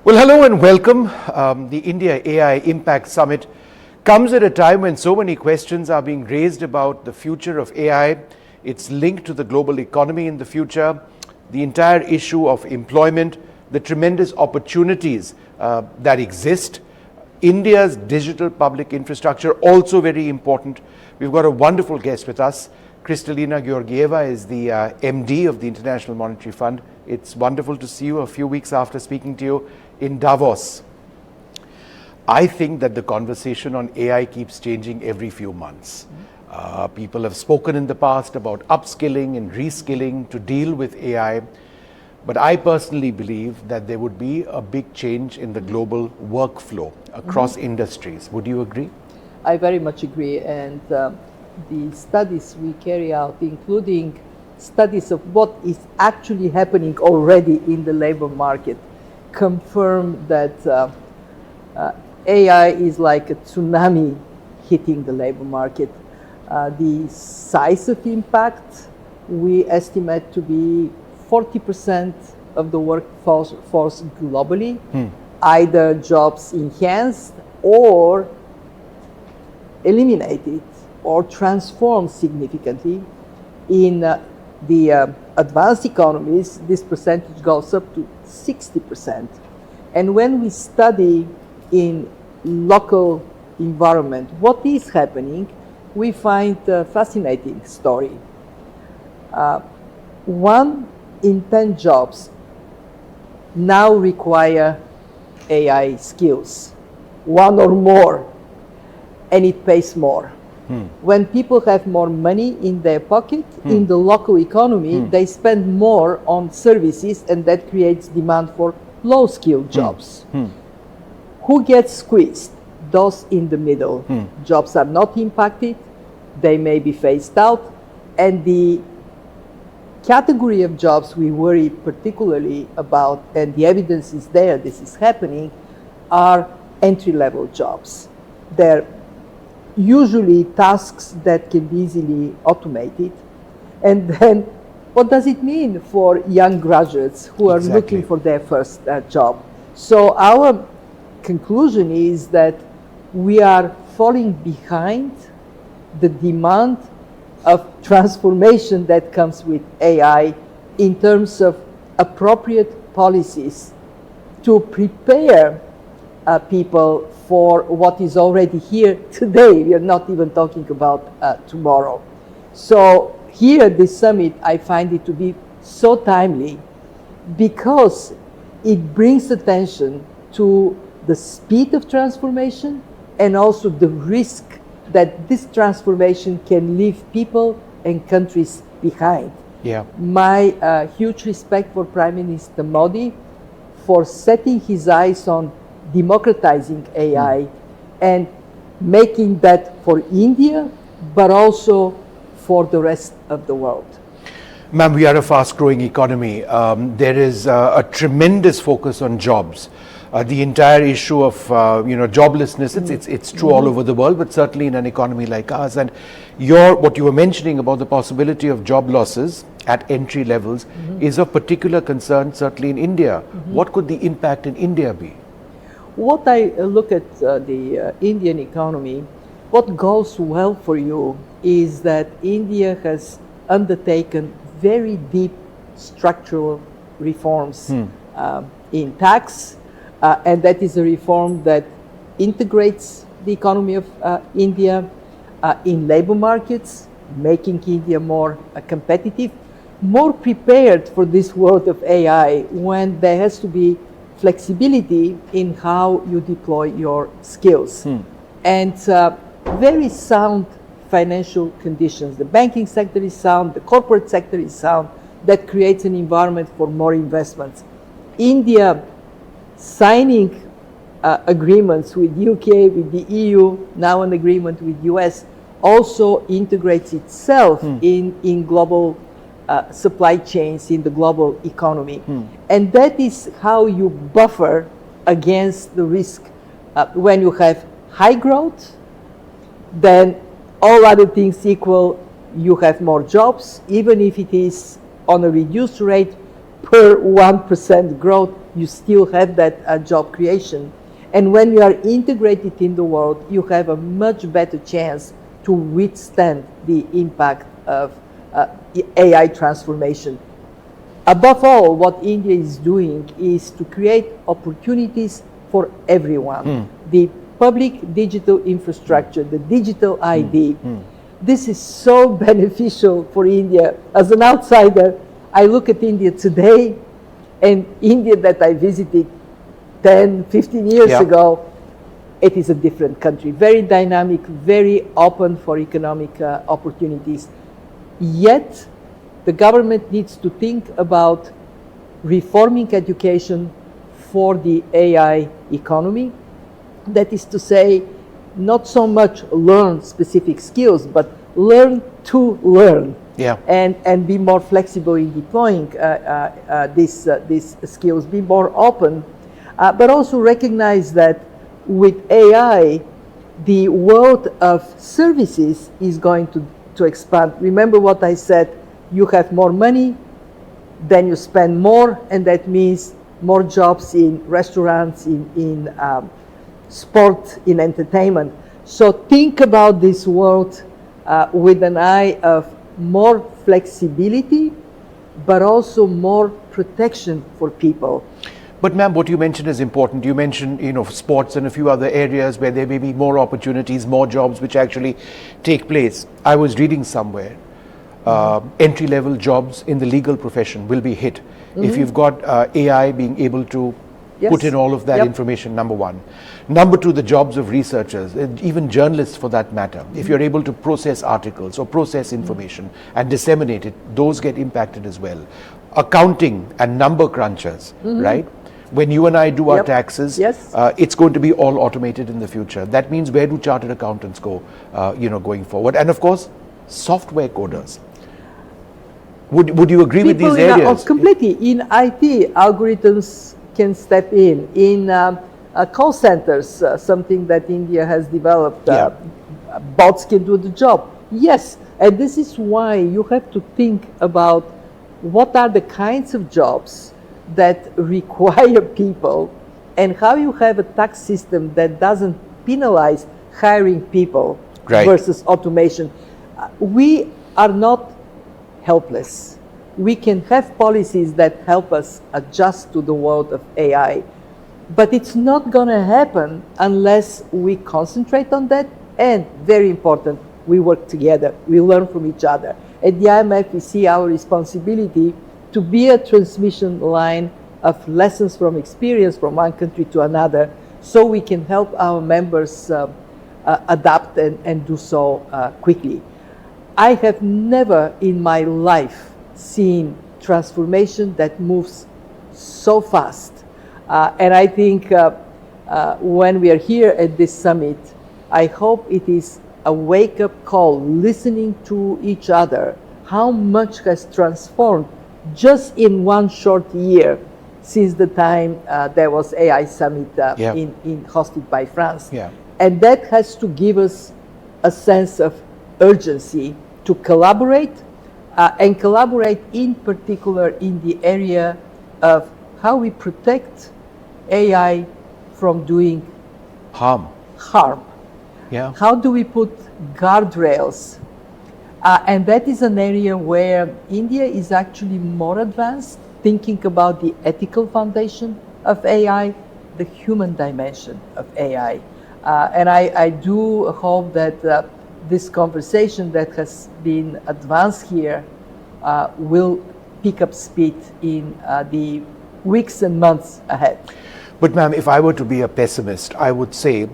Well, hello and welcome. The India AI Impact Summit comes at a time when so many questions are being raised about the future of AI, its link to the global economy in the future, the entire issue of employment, the tremendous opportunities that exist. India's digital public infrastructure, also very important. We've got a wonderful guest with us. Kristalina Georgieva is the MD of the International Monetary Fund. It's wonderful to see you a few weeks after speaking to you in Davos. I think that the conversation on AI keeps changing every few months. People have spoken in the past about upskilling and reskilling to deal with AI. But I personally believe that there would be a big change in the global workflow across industries. Would you agree? I very much agree. And the studies we carry out, including studies of what is actually happening already in the labor market, confirm that AI is like a tsunami hitting the labor market. The size of impact we estimate to be 40% of the workforce globally, either jobs enhanced or eliminated or transformed significantly. In the advanced economies, this percentage goes up to 60%. And when we study in local environment what is happening, we find a fascinating story. 1 in 10 jobs now require AI skills, 1 or more, and it pays more. When people have more money in their pocket, in the local economy, they spend more on services, and that creates demand for low-skilled jobs. Who gets squeezed? Those in the middle. Jobs are not impacted, they may be phased out, and the category of jobs we worry particularly about, and the evidence is there, this is happening, are entry-level jobs. They're usually tasks that can be easily automated. And then what does it mean for young graduates who are looking for their first job? So our conclusion is that we are falling behind the demand of transformation that comes with AI in terms of appropriate policies to prepare people for what is already here today. We are not even talking about tomorrow. So here at this summit, I find it to be so timely because it brings attention to the speed of transformation and also the risk that this transformation can leave people and countries behind. My huge respect for Prime Minister Modi for setting his eyes on democratizing AI and making that for India, but also for the rest of the world. Ma'am, we are a fast-growing economy. There is a tremendous focus on jobs. The entire issue of joblessness, it's true all over the world, but certainly in an economy like ours. And what you were mentioning about the possibility of job losses at entry levels is of particular concern, certainly in India. What could the impact in India be? What I look at the Indian economy, what goes well for you is that India has undertaken very deep structural reforms in tax, and that is a reform that integrates the economy of India in labor markets, making India more competitive, more prepared for this world of AI when there has to be flexibility in how you deploy your skills. And very sound financial conditions. The banking sector is sound, the corporate sector is sound, that creates an environment for more investments. India signing agreements with UK, with the EU, now an agreement with US, also integrates itself in global supply chains, in the global economy. And that is how you buffer against the risk. When you have high growth, then all other things equal, you have more jobs, even if it is on a reduced rate, per 1% growth, you still have that job creation. And when you are integrated in the world, you have a much better chance to withstand the impact of AI transformation. Above all, what India is doing is to create opportunities for everyone. The public digital infrastructure, the digital ID. This is so beneficial for India. As an outsider, I look at India today, and India that I visited 10, 15 years ago, it is a different country. Very dynamic, very open for economic opportunities. Yet, the government needs to think about reforming education for the AI economy. That is to say, not so much learn specific skills, but learn to learn. And be more flexible in deploying these skills, be more open, but also recognize that with AI, the world of services is going to expand. Remember what I said, you have more money, then you spend more, and that means more jobs in restaurants, in sport, in entertainment. So think about this world with an eye of more flexibility, but also more protection for people. But ma'am, what you mentioned is important. You mentioned, sports and a few other areas where there may be more opportunities, more jobs which actually take place. I was reading somewhere, entry-level jobs in the legal profession will be hit if you've got AI being able to put in all of that information, number one. Number two, the jobs of researchers, even journalists for that matter. If you're able to process articles or process information and disseminate it, those get impacted as well. Accounting and number crunchers, right? When you and I do our taxes, it's going to be all automated in the future. That means where do chartered accountants go, going forward? And of course, software coders. Would you agree with these areas? Completely. In IT, algorithms can step in call centers, something that India has developed. Bots can do the job. Yes, and this is why you have to think about what are the kinds of jobs that require people, and how you have a tax system that doesn't penalize hiring people versus automation. We are not helpless. We can have policies that help us adjust to the world of AI, but it's not going to happen unless we concentrate on that, and very important, we work together, we learn from each other. At the IMF, we see our responsibility to be a transmission line of lessons from experience from one country to another, so we can help our members adapt and do so quickly. I have never in my life seen transformation that moves so fast. And I think when we are here at this summit, I hope it is a wake-up call, listening to each other, how much has transformed just in one short year since the time there was AI Summit hosted by France. And that has to give us a sense of urgency to collaborate, and collaborate in particular in the area of how we protect AI from doing harm. How do we put guardrails? And that is an area where India is actually more advanced, thinking about the ethical foundation of AI, the human dimension of AI. And I do hope that this conversation that has been advanced here will pick up speed in the weeks and months ahead. But ma'am, if I were to be a pessimist, I would say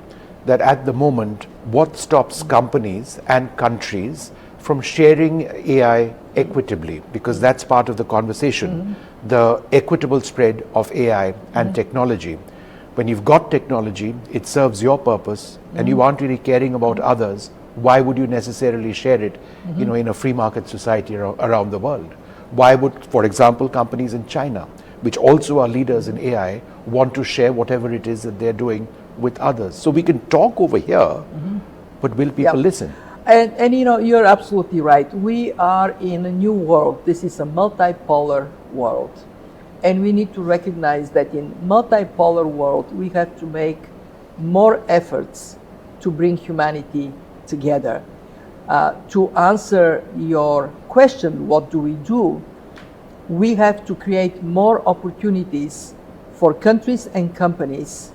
that at the moment, what stops companies and countries from sharing AI equitably, because that's part of the conversation, the equitable spread of AI and technology. When you've got technology, it serves your purpose, and you aren't really caring about others, why would you necessarily share it, in a free market society around the world? Why would, for example, companies in China, which also are leaders in AI, want to share whatever it is that they're doing with others? So we can talk over here, but will people listen? And you're absolutely right. We are in a new world. This is a multipolar world. And we need to recognize that in multipolar world, we have to make more efforts to bring humanity together. To answer your question, what do we do? We have to create more opportunities for countries and companies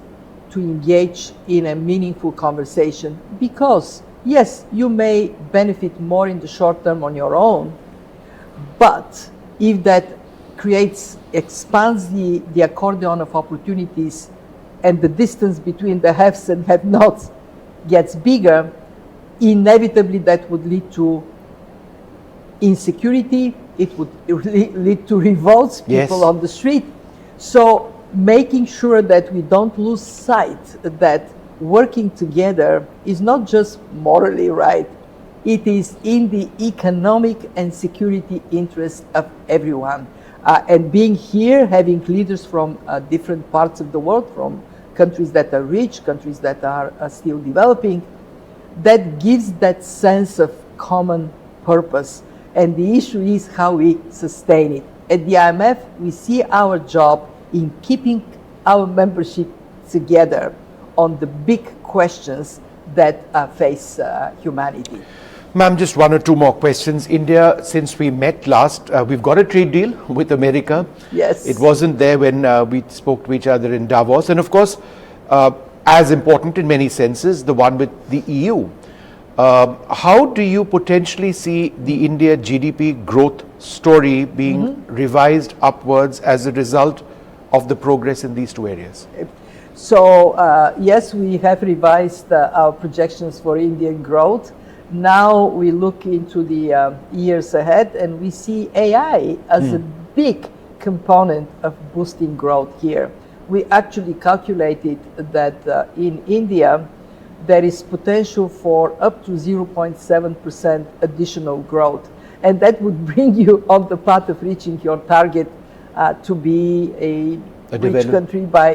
to engage in a meaningful conversation, because yes, you may benefit more in the short term on your own, but if that expands the accordion of opportunities and the distance between the haves and have-nots gets bigger, inevitably that would lead to insecurity, it would lead to revolts, people Yes. on the street. So making sure that we don't lose sight that working together is not just morally right, it is in the economic and security interest of everyone. And being here, having leaders from different parts of the world, from countries that are rich, countries that are still developing, that gives that sense of common purpose. And the issue is how we sustain it. At the IMF, we see our job in keeping our membership together on the big questions that face humanity. Ma'am, just one or two more questions. India, since we met last, we've got a trade deal with America. Yes. It wasn't there when we spoke to each other in Davos. And of course, as important in many senses, the one with the EU. How do you potentially see the India GDP growth story being revised upwards as a result of the progress in these two areas? So yes, we have revised our projections for Indian growth. Now we look into the years ahead, and we see AI as a big component of boosting growth here. We actually calculated that in India, there is potential for up to 0.7% additional growth. And that would bring you on the path of reaching your target to be a rich country by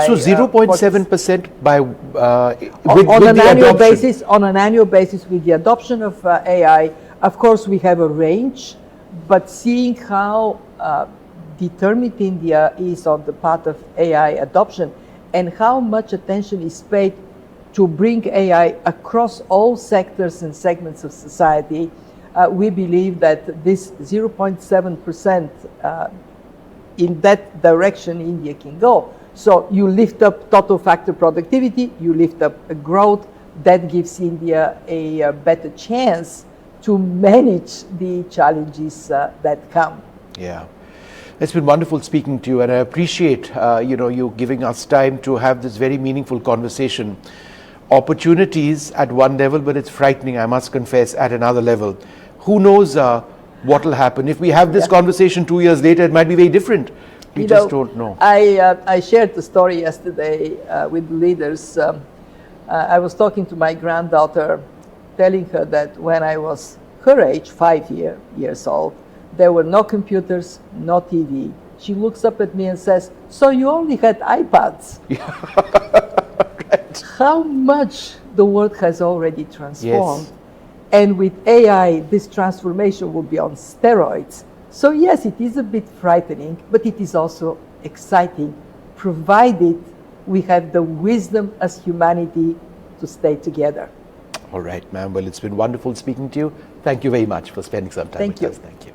so 0.7% by on an annual basis. On an annual basis, with the adoption of AI, of course, we have a range, but seeing how determined India is on the path of AI adoption and how much attention is paid to bring AI across all sectors and segments of society, we believe that this 0.7% in that direction India can go. So you lift up total factor productivity, you lift up growth, that gives India a better chance to manage the challenges that come. Yeah. It's been wonderful speaking to you, and I appreciate you giving us time to have this very meaningful conversation. Opportunities at one level, but it's frightening, I must confess, at another level. Who knows what will happen? If we have this conversation 2 years later, it might be very different. We just don't know. I shared the story yesterday with leaders. I was talking to my granddaughter, telling her that when I was her age, 5 years old, there were no computers, no TV. She looks up at me and says, "So you only had iPads?" Right. How much the world has already transformed. Yes. And with AI, this transformation will be on steroids. So yes, it is a bit frightening, but it is also exciting, provided we have the wisdom as humanity to stay together. All right, ma'am. Well, it's been wonderful speaking to you. Thank you very much for spending some time with us. Thank you.